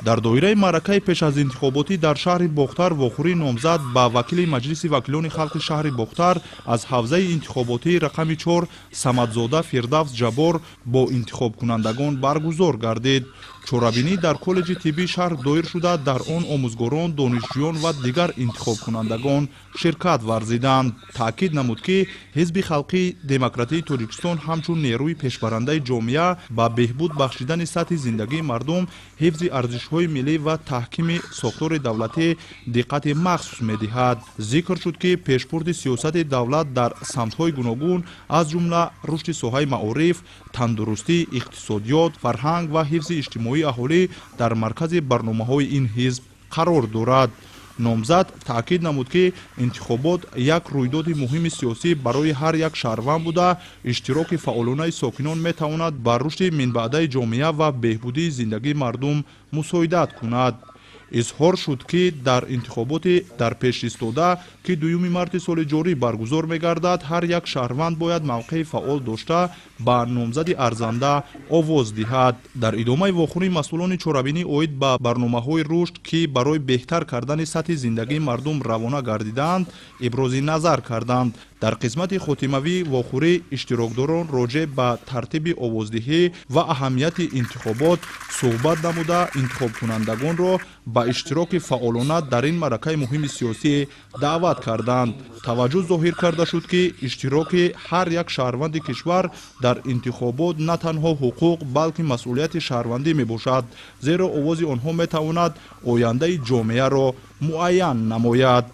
дар доираи маъракаи пеш аз интихоботӣ дар шаҳри Бохтар вохӯрии номзад ба вакили маҷлиси вакилони халқи шаҳри Бохтар аз ҳавзаи интихоботии рақами 4 Самадзода Фирдавс Ҷабор бо интихобкунандагон баргузор гардид. чорабинӣ дар коллеҷи тиббии шаҳр доир шуда, дар он омӯзгорон, донишҷӯён ва дигар интихобкунандагон ширкат варзиданд. таъкид намуд ки ҳизби халқии демократии Тоҷикистон ҳамчун нерӯи пешбарандаи ҷомеа ба беҳбуд бахшидани сатҳи зиндагии мардум, ҳифзи арзишҳои миллӣ ва таҳкими сохтори давлатӣ диққати махсус медиҳад. зикр шуд ки пешбурди сиёсати давлат дар самтҳои гуногун аз ҷумла рушди соҳаи маориф, тандурустӣ, иқтисодиёт, фарҳанг ва ҳифзи иҷтимоии аҳолӣ дар маркази барномаҳои ин ҳизб қарор дорад. номзад таъкид намуд ки интихобот як рӯйдоди муҳими сиёсӣ барои ҳар як шаҳрванд буда, иштироки фаъолонаи сокинон метавонад ба рушди минбаъдаи ҷомеа ва беҳбудии зиндагии мардум мусоидат кунад. изҳор шуд ки дар интихоботи дар пеш истода ки 2 марти соли ҷорӣ баргузор мегардад, ҳар як шаҳрванд бояд мавқеи фаъол дошта ба номзади арзанда овоз диҳад. дар идомаи вохӯрии масъулони чорабинӣ оид ба барномаҳои рушд ки барои беҳтар кардани сатҳи зиндагии мардум равона гардидаанд, ибрози назар карданд. дар қисмати хотимавӣ вохӯрӣ иштирокдорон роҷеъ ба тартиби овоздиҳӣ ва аҳамияти интихобот суҳбат намуда, интихобкунандагонро ба иштироки фаъолона дар ин маъракаи муҳими сиёсӣ даъват карданд. таваҷҷӯҳ зоҳир карда шуд ки иштироки ҳар як шаҳрванди кишвар дар интихобот на танҳо ҳуқуқ, балки масъулияти шаҳрвандӣ мебошад, зеро овози онҳо метавонад ояндаи ҷомеаро муайян намояд.